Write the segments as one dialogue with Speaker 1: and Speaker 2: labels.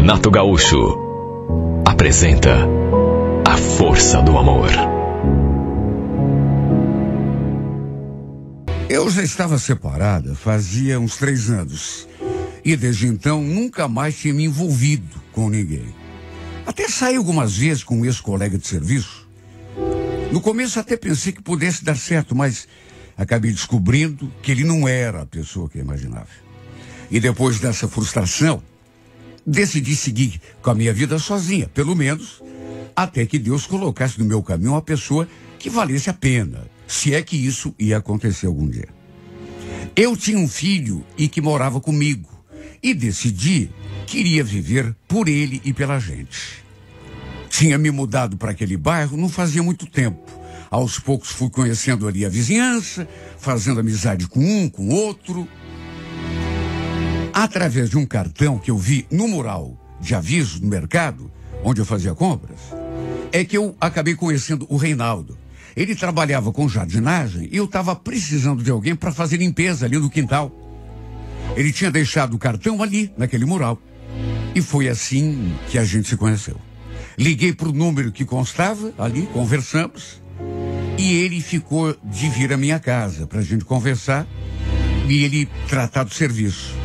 Speaker 1: Renato Gaúcho apresenta A Força do Amor.
Speaker 2: Eu já estava separada fazia uns 3 anos. E desde então nunca mais tinha me envolvido com ninguém. Até saí algumas vezes com um ex-colega de serviço. No começo até pensei que pudesse dar certo, mas acabei descobrindo que ele não era a pessoa que eu imaginava. E depois dessa frustração, decidi seguir com a minha vida sozinha, pelo menos até que Deus colocasse no meu caminho uma pessoa que valesse a pena, se é que isso ia acontecer algum dia. Eu tinha um filho e que morava comigo e decidi que iria viver por ele e pela gente. Tinha me mudado para aquele bairro não fazia muito tempo. Aos poucos fui conhecendo ali a vizinhança, fazendo amizade com um, com outro. Através de um cartão que eu vi no mural de aviso no mercado, onde eu fazia compras, é que eu acabei conhecendo o Reinaldo. Ele trabalhava com jardinagem e eu estava precisando de alguém para fazer limpeza ali no quintal. Ele tinha deixado o cartão ali, naquele mural. E foi assim que a gente se conheceu. Liguei para o número que constava ali, conversamos. E ele ficou de vir à minha casa para a gente conversar e ele tratar do serviço.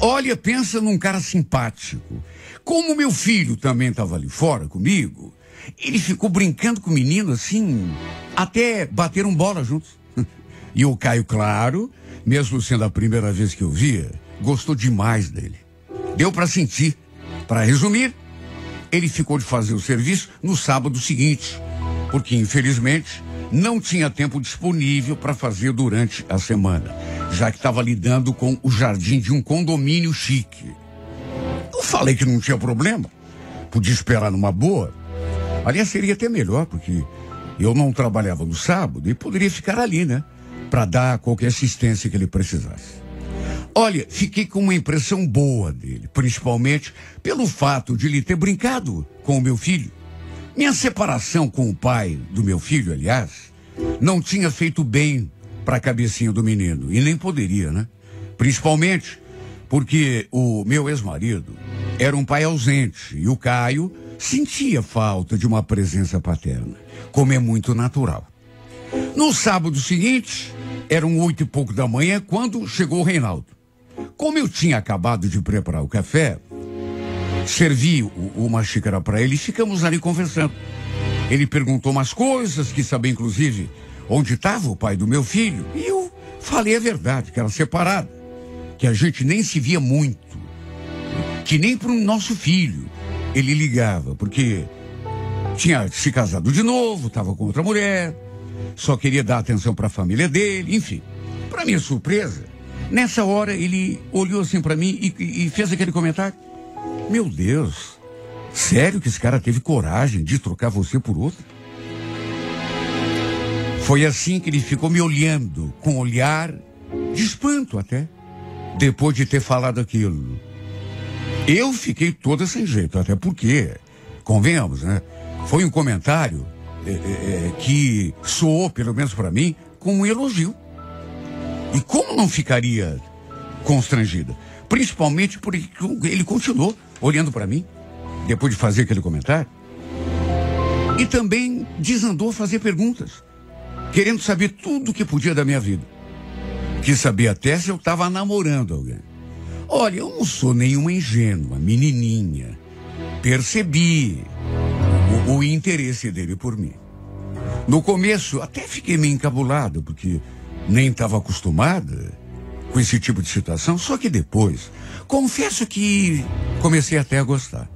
Speaker 2: Olha, pensa num cara simpático. Como meu filho também estava ali fora comigo, ele ficou brincando com o menino assim, até bateram bola juntos. E o Caio, claro, mesmo sendo a primeira vez que eu via, gostou demais dele. Deu para sentir. Para resumir, ele ficou de fazer o serviço no sábado seguinte, porque infelizmente não tinha tempo disponível para fazer durante a semana, já que estava lidando com o jardim de um condomínio chique. Eu falei que não tinha problema, podia esperar numa boa. Aliás, seria até melhor, porque eu não trabalhava no sábado e poderia ficar ali, né? Para dar qualquer assistência que ele precisasse. Olha, fiquei com uma impressão boa dele, principalmente pelo fato de ele ter brincado com o meu filho. Minha separação com o pai do meu filho, aliás, não tinha feito bem para a cabecinha do menino, e nem poderia, né? Principalmente porque o meu ex-marido era um pai ausente e o Caio sentia falta de uma presença paterna, como é muito natural. No sábado seguinte, eram 8 e pouco da manhã, quando chegou o Reinaldo. Como eu tinha acabado de preparar o café, servi uma xícara para ele e ficamos ali conversando. Ele perguntou umas coisas, quis saber inclusive onde estava o pai do meu filho, e eu falei a verdade, que era separado, que a gente nem se via muito, que nem para o nosso filho ele ligava, porque tinha se casado de novo, estava com outra mulher, só queria dar atenção para a família dele, enfim. Para minha surpresa, nessa hora ele olhou assim para mim e fez aquele comentário. Meu Deus, sério que esse cara teve coragem de trocar você por outra? Foi assim que ele ficou me olhando, com um olhar de espanto até, depois de ter falado aquilo. Eu fiquei toda sem jeito, até porque, convenhamos, né? Foi um comentário que soou, pelo menos para mim, como um elogio. E como não ficaria constrangida? Principalmente porque ele continuou olhando para mim, depois de fazer aquele comentário. E também desandou a fazer perguntas, querendo saber tudo o que podia da minha vida. Quis saber até se eu estava namorando alguém. Olha, eu não sou nenhuma ingênua, menininha. Percebi o interesse dele por mim. No começo, até fiquei meio encabulado, porque nem estava acostumada com esse tipo de situação, só que depois, confesso que comecei até a gostar.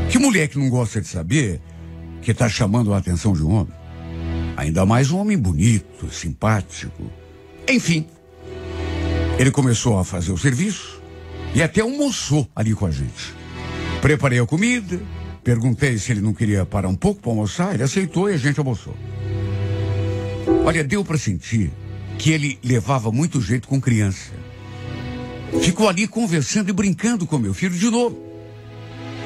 Speaker 2: Que mulher que não gosta de saber que está chamando a atenção de um homem? Ainda mais um homem bonito, simpático. Enfim, ele começou a fazer o serviço e até almoçou ali com a gente. Preparei a comida, perguntei se ele não queria parar um pouco para almoçar, ele aceitou e a gente almoçou. Olha, deu para sentir que ele levava muito jeito com criança. Ficou ali conversando e brincando com meu filho de novo.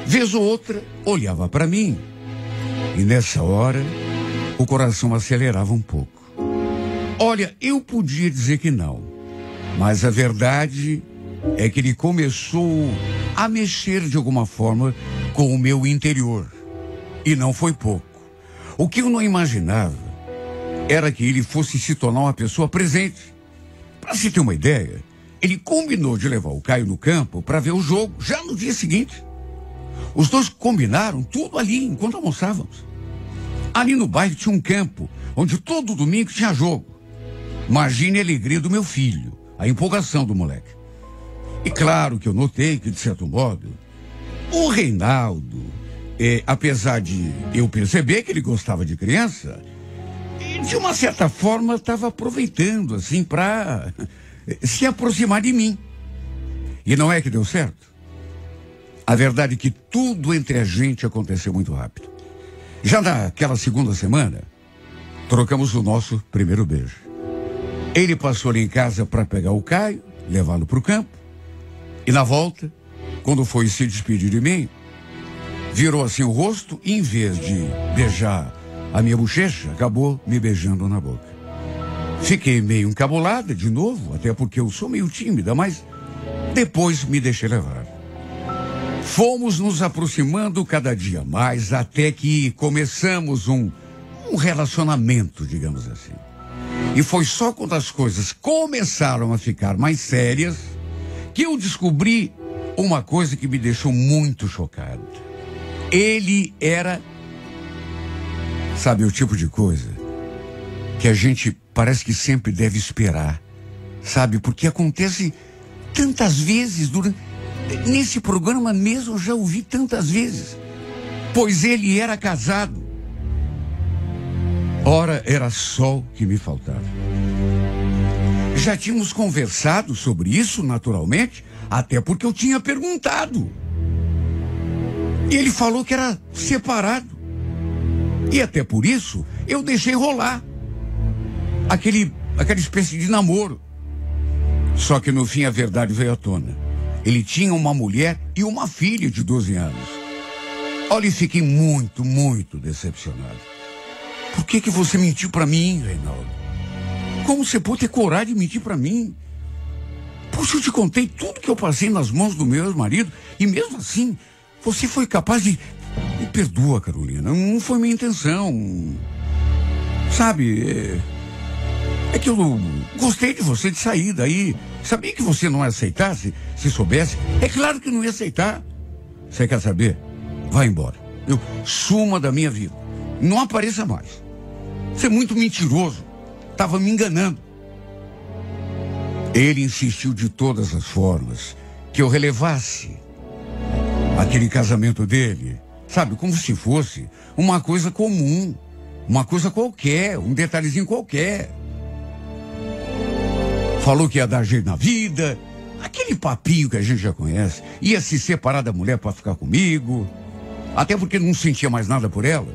Speaker 2: Vez ou outra, olhava para mim e nessa hora o coração acelerava um pouco. Olha, eu podia dizer que não, mas a verdade é que ele começou a mexer de alguma forma com o meu interior. E não foi pouco. O que eu não imaginava era que ele fosse se tornar uma pessoa presente. Para se ter uma ideia, ele combinou de levar o Caio no campo para ver o jogo já no dia seguinte. Os dois combinaram tudo ali enquanto almoçávamos. Ali no bairro tinha um campo onde todo domingo tinha jogo. Imagine a alegria do meu filho, a empolgação do moleque. E claro que eu notei que, de certo modo, o Reinaldo, apesar de eu perceber que ele gostava de criança, de uma certa forma estava aproveitando, assim, para se aproximar de mim. E não é que deu certo? A verdade é que tudo entre a gente aconteceu muito rápido. Já naquela segunda semana, trocamos o nosso primeiro beijo. Ele passou ali em casa para pegar o Caio, levá-lo para o campo. E na volta, quando foi se despedir de mim, virou assim o rosto e, em vez de beijar a minha bochecha, acabou me beijando na boca. Fiquei meio encabulada de novo, até porque eu sou meio tímida, mas depois me deixei levar. Fomos nos aproximando cada dia mais, até que começamos um relacionamento, digamos assim. E foi só quando as coisas começaram a ficar mais sérias que eu descobri uma coisa que me deixou muito chocado. Ele era, sabe, o tipo de coisa que a gente parece que sempre deve esperar, sabe? Porque acontece tantas vezes nesse programa mesmo, eu já ouvi tantas vezes. Pois ele era casado. Ora, era só o que me faltava. Já tínhamos conversado sobre isso, naturalmente, até porque eu tinha perguntado. E ele falou que era separado. E até por isso, eu deixei rolar aquela espécie de namoro. Só que no fim a verdade veio à tona. Ele tinha uma mulher e uma filha de 12 anos. Olha, e fiquei muito, muito decepcionado. Por que você mentiu para mim, Reinaldo? Como você pode ter coragem de mentir para mim? Poxa, eu te contei tudo que eu passei nas mãos do meu ex-marido e mesmo assim, você foi capaz de... Me perdoa, Carolina, não foi minha intenção. Sabe, é que eu gostei de você de sair daí. Sabia que você não ia aceitar se soubesse? É claro que não ia aceitar. Você quer saber? Vai embora. Suma da minha vida. Não apareça mais. Você é muito mentiroso. Estava me enganando. Ele insistiu de todas as formas que eu relevasse aquele casamento dele, sabe, como se fosse uma coisa comum, uma coisa qualquer, um detalhezinho qualquer. Falou que ia dar jeito na vida, aquele papinho que a gente já conhece, ia se separar da mulher para ficar comigo, até porque não sentia mais nada por ela,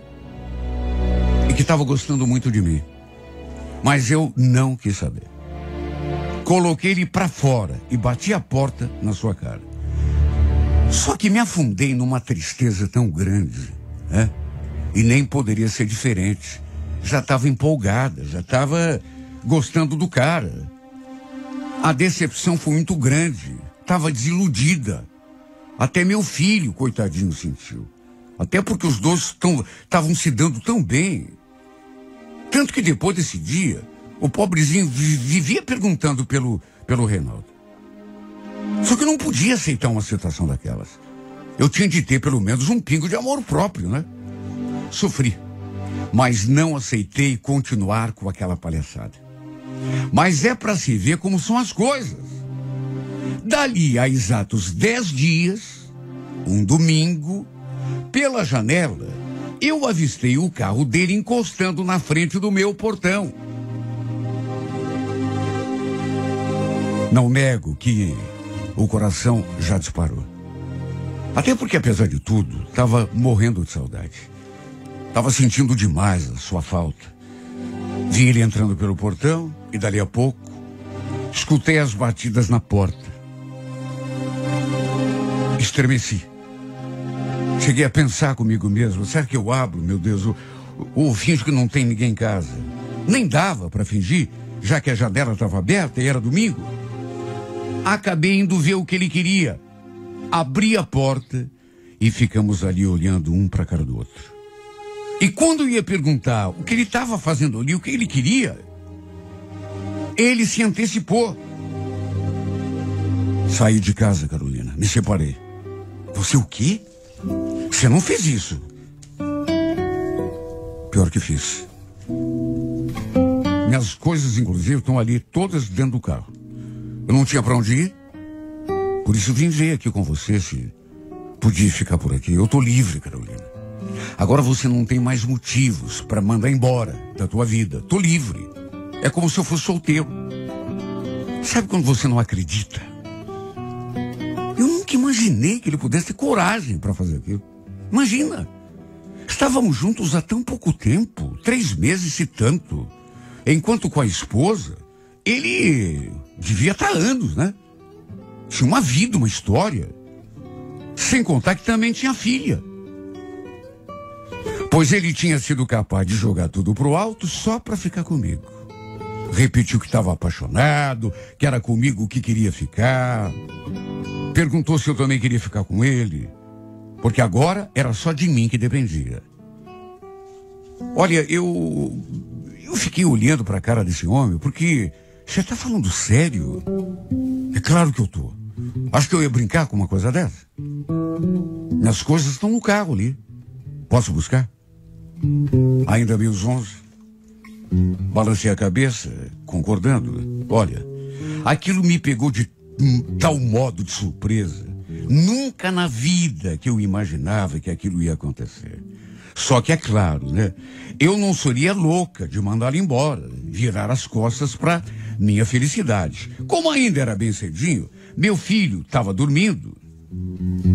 Speaker 2: e que estava gostando muito de mim. Mas eu não quis saber. Coloquei ele para fora e bati a porta na sua cara. Só que me afundei numa tristeza tão grande, né? E nem poderia ser diferente. Já estava empolgada, já estava gostando do cara. A decepção foi muito grande, estava desiludida. Até meu filho, coitadinho, sentiu. Até porque os dois estavam se dando tão bem. Tanto que depois desse dia, o pobrezinho vivia perguntando pelo Reinaldo. Só que eu não podia aceitar uma situação daquelas. Eu tinha de ter pelo menos um pingo de amor próprio, né? Sofri, mas não aceitei continuar com aquela palhaçada. Mas é para se ver como são as coisas. Dali a exatos 10 dias, um domingo, pela janela, eu avistei o carro dele encostando na frente do meu portão. Não nego que o coração já disparou. Até porque, apesar de tudo, estava morrendo de saudade. Estava sentindo demais a sua falta. Vi ele entrando pelo portão e, dali a pouco, escutei as batidas na porta. Estremeci. Cheguei a pensar comigo mesmo, será que eu abro, meu Deus, ou finjo que não tem ninguém em casa? Nem dava para fingir, já que a janela estava aberta e era domingo. Acabei indo ver o que ele queria. Abri a porta e ficamos ali olhando um para a cara do outro. E quando eu ia perguntar o que ele estava fazendo ali, o que ele queria, ele se antecipou. Saí de casa, Carolina, me separei. Você o quê? Você não fez isso. Pior que fiz. Minhas coisas, inclusive, estão ali todas dentro do carro. Eu não tinha para onde ir. Por isso vim ver aqui com você se podia ficar por aqui. Eu tô livre, Carolina. Agora você não tem mais motivos para mandar embora da tua vida. Tô livre. É como se eu fosse solteiro. Sabe quando você não acredita? Eu nunca imaginei que ele pudesse ter coragem para fazer aquilo. Imagina. Estávamos juntos há tão pouco tempo, 3 meses e tanto. Enquanto com a esposa, ele devia estar anos, né? Tinha uma vida, uma história. Sem contar que também tinha filha. Pois ele tinha sido capaz de jogar tudo pro alto só para ficar comigo. Repetiu que estava apaixonado, que era comigo que queria ficar. Perguntou se eu também queria ficar com ele. Porque agora era só de mim que dependia. Olha, eu fiquei olhando para a cara desse homem, porque você está falando sério? É claro que eu tô. Acho que eu ia brincar com uma coisa dessa. Minhas coisas estão no carro ali. Posso buscar? Ainda vi os 11. Balancei a cabeça, concordando. Olha, aquilo me pegou de tal modo de surpresa. Nunca na vida que eu imaginava que aquilo ia acontecer. Só que é claro, né? Eu não seria louca de mandá-lo embora, virar as costas para minha felicidade. Como ainda era bem cedinho, meu filho estava dormindo.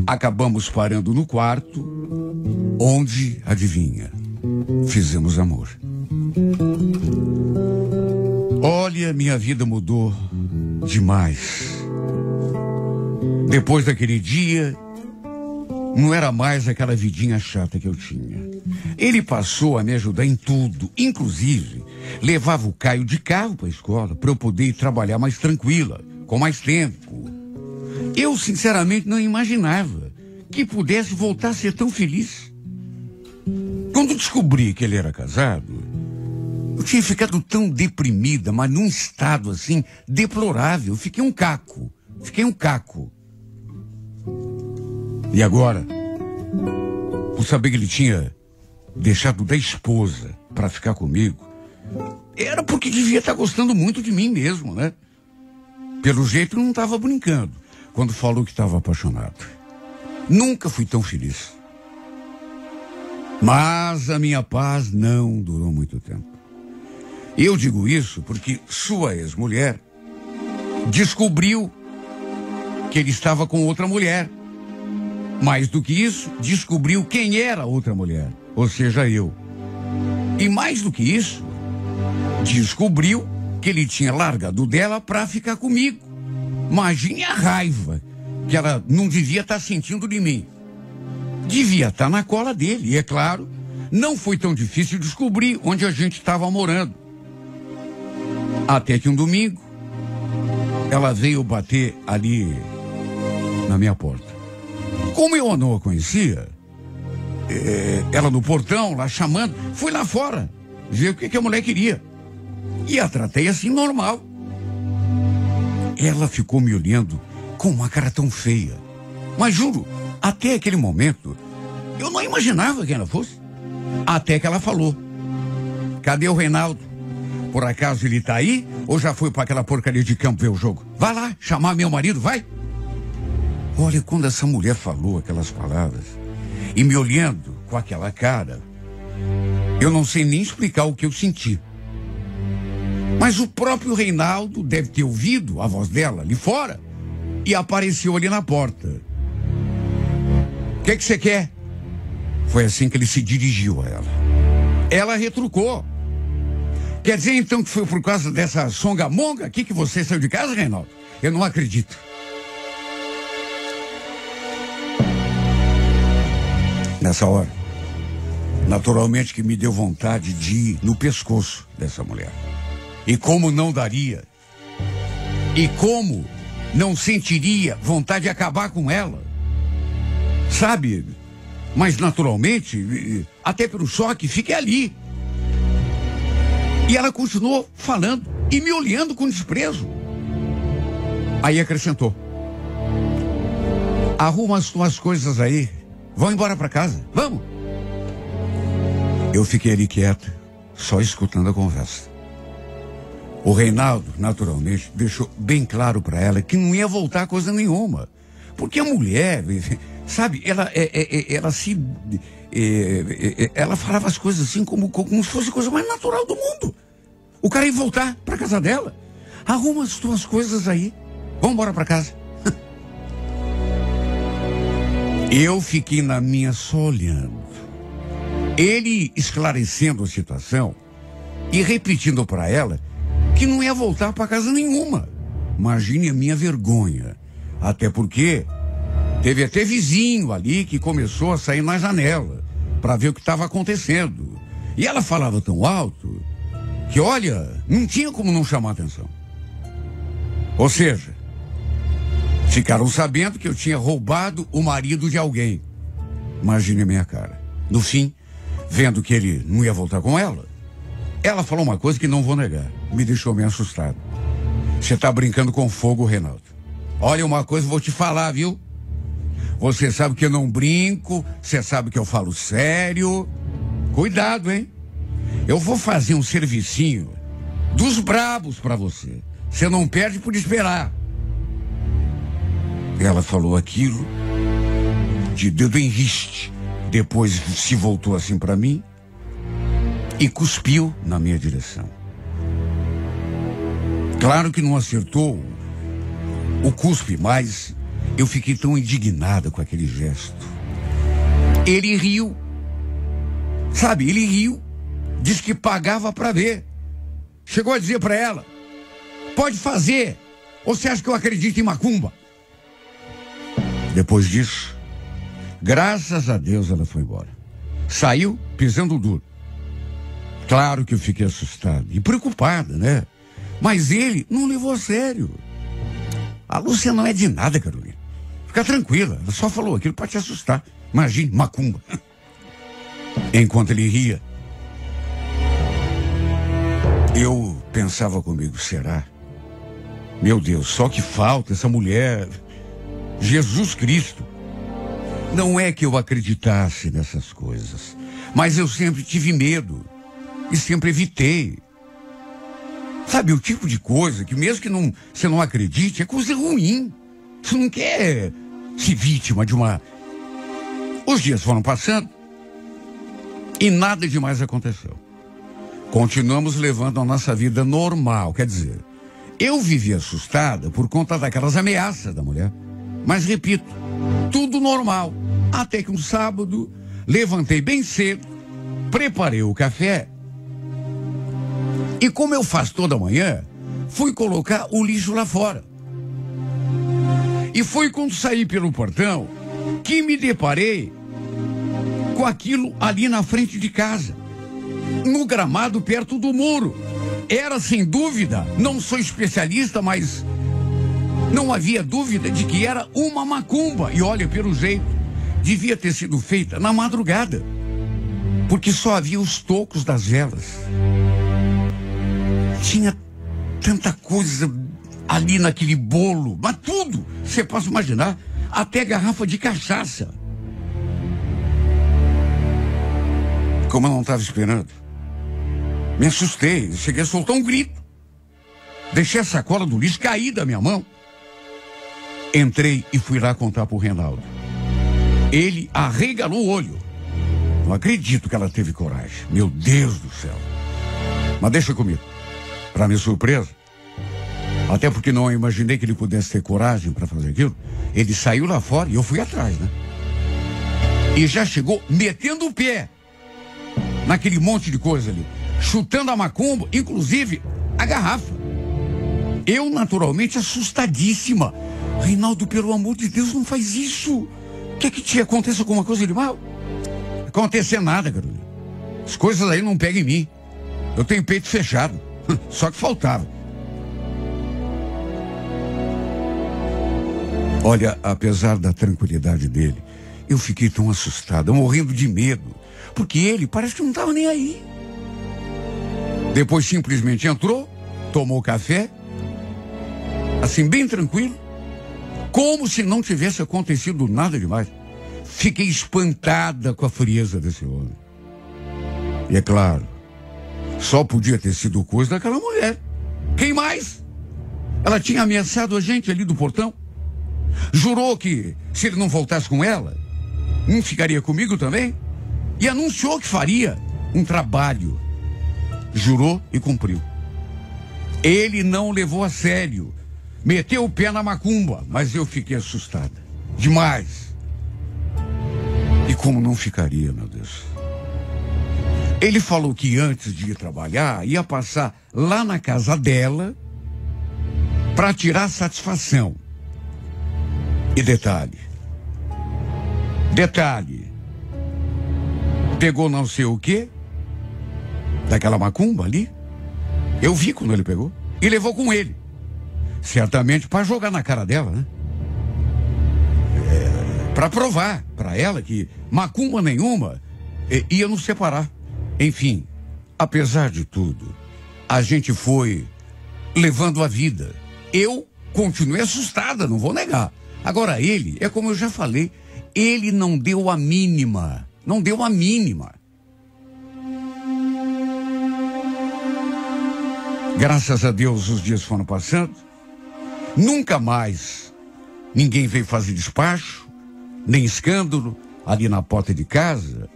Speaker 2: Acabamos parando no quarto, onde, adivinha, fizemos amor. Olha, minha vida mudou demais. Depois daquele dia, não era mais aquela vidinha chata que eu tinha. Ele passou a me ajudar em tudo, inclusive levava o Caio de carro para a escola para eu poder ir trabalhar mais tranquila, com mais tempo. Eu, sinceramente, não imaginava que pudesse voltar a ser tão feliz. Quando descobri que ele era casado, eu tinha ficado tão deprimida, mas num estado assim deplorável. Fiquei um caco. E agora, por saber que ele tinha deixado da esposa para ficar comigo, era porque devia estar gostando muito de mim mesmo, né? Pelo jeito não estava brincando quando falou que estava apaixonado. Nunca fui tão feliz. Mas a minha paz não durou muito tempo. Eu digo isso porque sua ex-mulher descobriu que ele estava com outra mulher. Mais do que isso, descobriu quem era a outra mulher, ou seja, eu. E mais do que isso, descobriu que ele tinha largado dela para ficar comigo. Imagine a raiva que ela não devia estar sentindo de mim. Devia estar na cola dele, e é claro, não foi tão difícil descobrir onde a gente estava morando. Até que um domingo, ela veio bater ali na minha porta. Como eu não a conhecia, ela no portão, lá chamando, fui lá fora, ver o que a mulher queria. E a tratei assim normal. Ela ficou me olhando com uma cara tão feia. Mas juro, até aquele momento, eu não imaginava quem ela fosse. Até que ela falou: cadê o Reinaldo? Por acaso ele tá aí? Ou já foi para aquela porcaria de campo ver o jogo? Vai lá, chamar meu marido, vai! Olha, quando essa mulher falou aquelas palavras, e me olhando com aquela cara, eu não sei nem explicar o que eu senti. Mas o próprio Reinaldo deve ter ouvido a voz dela ali fora e apareceu ali na porta. O que você quer? Foi assim que ele se dirigiu a ela. Ela retrucou. Quer dizer então que foi por causa dessa songamonga aqui que você saiu de casa, Reinaldo? Eu não acredito. Nessa hora, naturalmente que me deu vontade de ir no pescoço dessa mulher. E como não daria? E como não sentiria vontade de acabar com ela? sabe? Mas naturalmente, até pelo choque, fiquei ali. E ela continuou falando e me olhando com desprezo. Aí acrescentou: arruma as tuas coisas aí, vão embora para casa, vamos. Eu fiquei ali quieto, só escutando a conversa. O Reinaldo, naturalmente, deixou bem claro para ela que não ia voltar coisa nenhuma. Porque a mulher, sabe, ela falava as coisas assim como se fosse a coisa mais natural do mundo. O cara ia voltar para casa dela. Arruma as tuas coisas aí, vamos embora para casa. Eu fiquei na minha só olhando. Ele esclarecendo a situação e repetindo para ela que não ia voltar para casa nenhuma. Imagine a minha vergonha. Até porque teve até vizinho ali que começou a sair na janela para ver o que estava acontecendo. E ela falava tão alto que, olha, não tinha como não chamar atenção. Ou seja, ficaram sabendo que eu tinha roubado o marido de alguém. Imagine a minha cara. No fim, vendo que ele não ia voltar com ela, ela falou uma coisa que não vou negar. Me deixou meio assustado. Você tá brincando com fogo, Reinaldo. Olha, uma coisa eu vou te falar, viu? Você sabe que eu não brinco, você sabe que eu falo sério. Cuidado, hein? Eu vou fazer um servicinho dos brabos pra você. Você não perde por esperar. Ela falou aquilo de dedo em riste. Depois se voltou assim pra mim e cuspiu na minha direção. Claro que não acertou o cuspe, mas eu fiquei tão indignada com aquele gesto. Ele riu. Sabe, ele riu. Disse que pagava pra ver. Chegou a dizer pra ela: pode fazer. Ou você acha que eu acredito em macumba? Depois disso, graças a Deus ela foi embora. Saiu pisando duro. Claro que eu fiquei assustado e preocupada, né? Mas ele não levou a sério. A Lúcia não é de nada, Carolina. Fica tranquila, ela só falou aquilo para te assustar. Imagine, macumba. Enquanto ele ria, eu pensava comigo: será? Meu Deus, só que falta essa mulher. Jesus Cristo. Não é que eu acreditasse nessas coisas, mas eu sempre tive medo e sempre evitei. Sabe, o tipo de coisa que mesmo que você não acredite, é coisa ruim. Você não quer ser vítima de uma... Os dias foram passando e nada demais aconteceu. Continuamos levando a nossa vida normal. Quer dizer, eu vivi assustada por conta daquelas ameaças da mulher. Mas repito, tudo normal. Até que um sábado, levantei bem cedo, preparei o café e, como eu faço toda manhã, fui colocar o lixo lá fora. E foi quando saí pelo portão que me deparei com aquilo ali na frente de casa, no gramado perto do muro. Era sem dúvida, não sou especialista, mas não havia dúvida de que era uma macumba. E olha, pelo jeito, devia ter sido feita na madrugada, porque só havia os tocos das velas. Tinha tanta coisa ali naquele bolo, mas tudo, você pode imaginar, até garrafa de cachaça. Como eu não estava esperando, me assustei, cheguei a soltar um grito. Deixei a sacola do lixo cair da minha mão. Entrei e fui lá contar pro Reinaldo. Ele arregalou o olho. Não acredito que ela teve coragem. Meu Deus do céu. Mas deixa comigo. Para minha surpresa, até porque não imaginei que ele pudesse ter coragem para fazer aquilo, ele saiu lá fora e eu fui atrás, né? E já chegou metendo o pé naquele monte de coisa ali, chutando a macumba, inclusive a garrafa. Eu, naturalmente, assustadíssima. Reinaldo, pelo amor de Deus, não faz isso. Quer que te aconteça alguma coisa de mal? Não acontecer nada, Carolina. As coisas aí não pegam em mim. Eu tenho peito fechado. Só que faltava. Olha, apesar da tranquilidade dele, Eu fiquei tão assustada, morrendo de medo, porque ele parece que não estava nem aí. Depois simplesmente entrou, tomou café, assim bem tranquilo, como se não tivesse acontecido nada demais. Fiquei espantada com a frieza desse homem. E é claro, só podia ter sido coisa daquela mulher. Quem mais? Ela tinha ameaçado a gente ali do portão. Jurou que se ele não voltasse com ela, não ficaria comigo também. E anunciou que faria um trabalho. Jurou e cumpriu. Ele não levou a sério. Meteu o pé na macumba, mas eu fiquei assustada. Demais. E como não ficaria, meu Deus? Ele falou que antes de ir trabalhar, ia passar lá na casa dela para tirar satisfação. E detalhe, pegou não sei o quê, daquela macumba ali, eu vi quando ele pegou, e levou com ele. Certamente para jogar na cara dela, né? Para provar para ela que macumba nenhuma ia nos separar. Enfim, apesar de tudo, a gente foi levando a vida. Eu continuei assustada, não vou negar. Agora ele, é como eu já falei, ele não deu a mínima. Não deu a mínima. Graças a Deus os dias foram passando. Nunca mais ninguém veio fazer despacho, nem escândalo ali na porta de casa.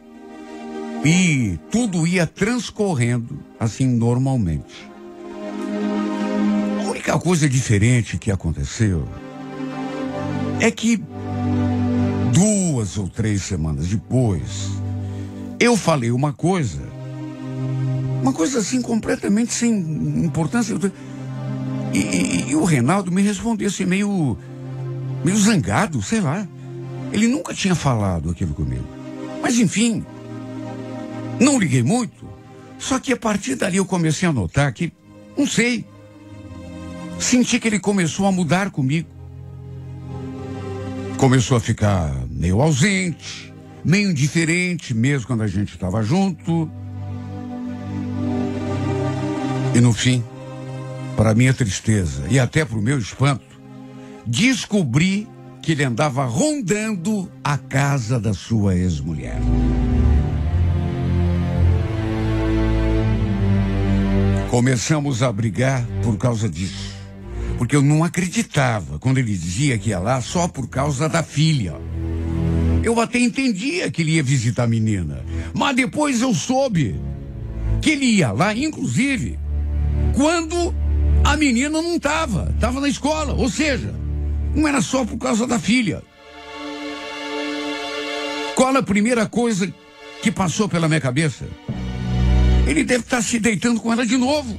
Speaker 2: E tudo ia transcorrendo assim normalmente. A única coisa diferente que aconteceu é que 2 ou 3 semanas depois, eu falei uma coisa assim completamente sem importância. E o Reinaldo me respondeu assim meio zangado, sei lá. Ele nunca tinha falado aquilo comigo. Mas enfim, não liguei muito. Só que a partir dali eu comecei a notar que, não sei, senti que ele começou a mudar comigo. Começou a ficar meio ausente, meio indiferente, mesmo quando a gente estava junto. E no fim, para minha tristeza e até para o meu espanto, descobri que ele andava rondando a casa da sua ex-mulher. Começamos a brigar por causa disso. Porque eu não acreditava quando ele dizia que ia lá só por causa da filha. Eu até entendia que ele ia visitar a menina. Mas depois eu soube que ele ia lá, inclusive, quando a menina não estava na escola. Ou seja, não era só por causa da filha. Qual a primeira coisa que passou pela minha cabeça? Ele deve estar se deitando com ela de novo.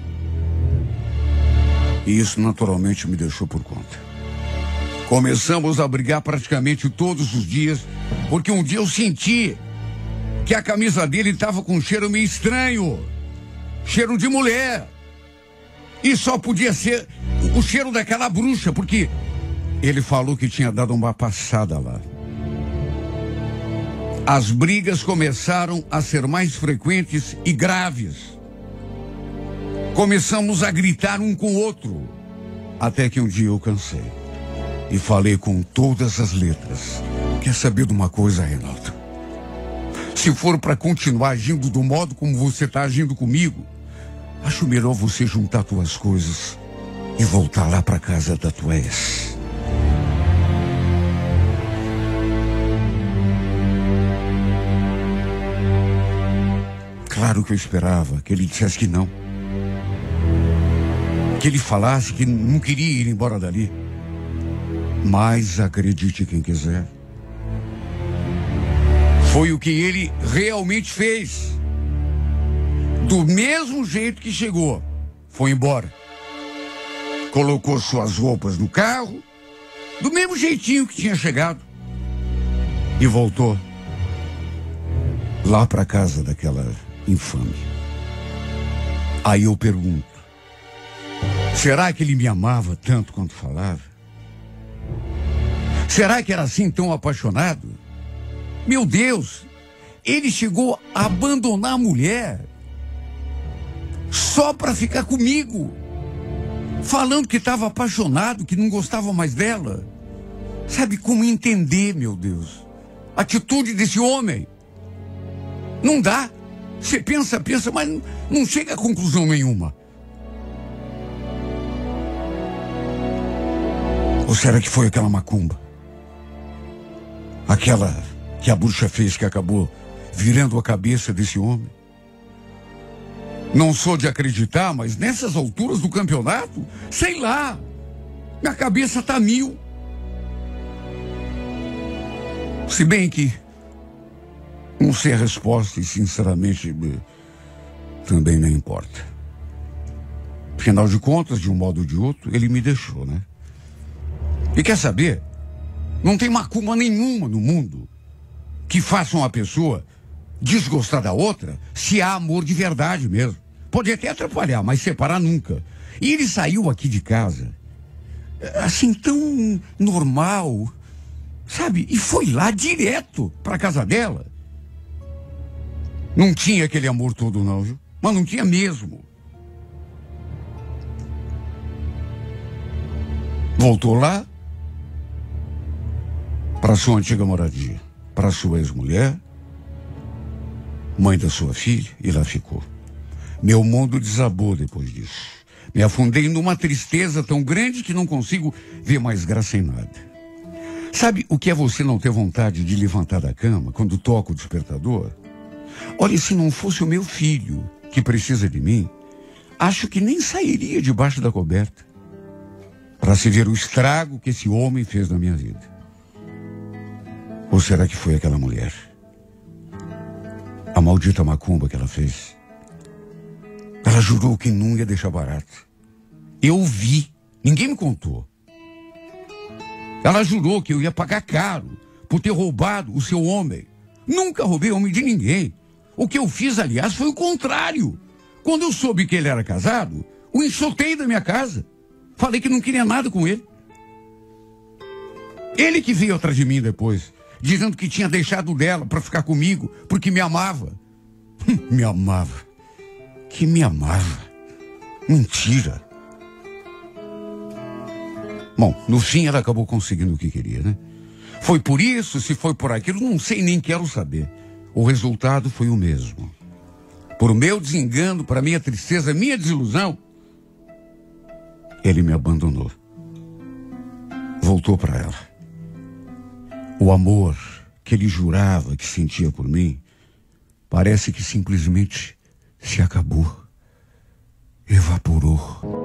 Speaker 2: E isso naturalmente me deixou por conta. Começamos a brigar praticamente todos os dias, porque um dia eu senti que a camisa dele estava com um cheiro meio estranho. Cheiro de mulher. E só podia ser o cheiro daquela bruxa, porque ele falou que tinha dado uma passada lá. As brigas começaram a ser mais frequentes e graves. Começamos a gritar um com o outro, até que um dia eu cansei e falei com todas as letras. Quer saber de uma coisa, Reinaldo? Se for para continuar agindo do modo como você está agindo comigo, acho melhor você juntar tuas coisas e voltar lá para casa da tua ex. Claro que eu esperava que ele dissesse que não. Que ele falasse que não queria ir embora dali. Mas acredite quem quiser, foi o que ele realmente fez. Do mesmo jeito que chegou, foi embora. Colocou suas roupas no carro, do mesmo jeitinho que tinha chegado, e voltou lá para casa daquela infame. Aí eu pergunto, será que ele me amava tanto quanto falava? Será que era assim tão apaixonado? Meu Deus, ele chegou a abandonar a mulher só para ficar comigo, falando que estava apaixonado, que não gostava mais dela. Sabe como entender, meu Deus, a atitude desse homem? Não dá. Você pensa, mas não chega a conclusão nenhuma. Ou será que foi aquela macumba? Aquela que a bruxa fez, que acabou virando a cabeça desse homem? Não sou de acreditar, mas nessas alturas do campeonato, sei lá, minha cabeça tá mil. Se bem que não sei a resposta e, sinceramente, também não importa. Afinal de contas, de um modo ou de outro, ele me deixou, né? E quer saber? Não tem macumba nenhuma no mundo que faça uma pessoa desgostar da outra se há amor de verdade mesmo. Pode até atrapalhar, mas separar nunca. E ele saiu aqui de casa, assim, tão normal, sabe? E foi lá direto para casa dela. Não tinha aquele amor todo não, viu? Mas não tinha mesmo. Voltou lá para sua antiga moradia, para sua ex-mulher, mãe da sua filha, e lá ficou. Meu mundo desabou depois disso. Me afundei numa tristeza tão grande que não consigo ver mais graça em nada. Sabe o que é você não ter vontade de levantar da cama quando toca o despertador? Olha, se não fosse o meu filho que precisa de mim, acho que nem sairia debaixo da coberta para se ver o estrago que esse homem fez na minha vida. Ou será que foi aquela mulher? A maldita macumba que ela fez? Ela jurou que não ia deixar barato. Eu vi, ninguém me contou. Ela jurou que eu ia pagar caro por ter roubado o seu homem. Nunca roubei homem de ninguém. O que eu fiz, aliás, foi o contrário. Quando eu soube que ele era casado, o enxotei da minha casa. Falei que não queria nada com ele. Ele que veio atrás de mim depois, dizendo que tinha deixado dela para ficar comigo, porque me amava. Me amava. Que me amava. Mentira. Bom, no fim ela acabou conseguindo o que queria, né? Foi por isso, se foi por aquilo, não sei, nem quero saber. O resultado foi o mesmo. Por meu desengano, para minha tristeza, minha desilusão, ele me abandonou. Voltou para ela. O amor que ele jurava que sentia por mim, parece que simplesmente se acabou, evaporou.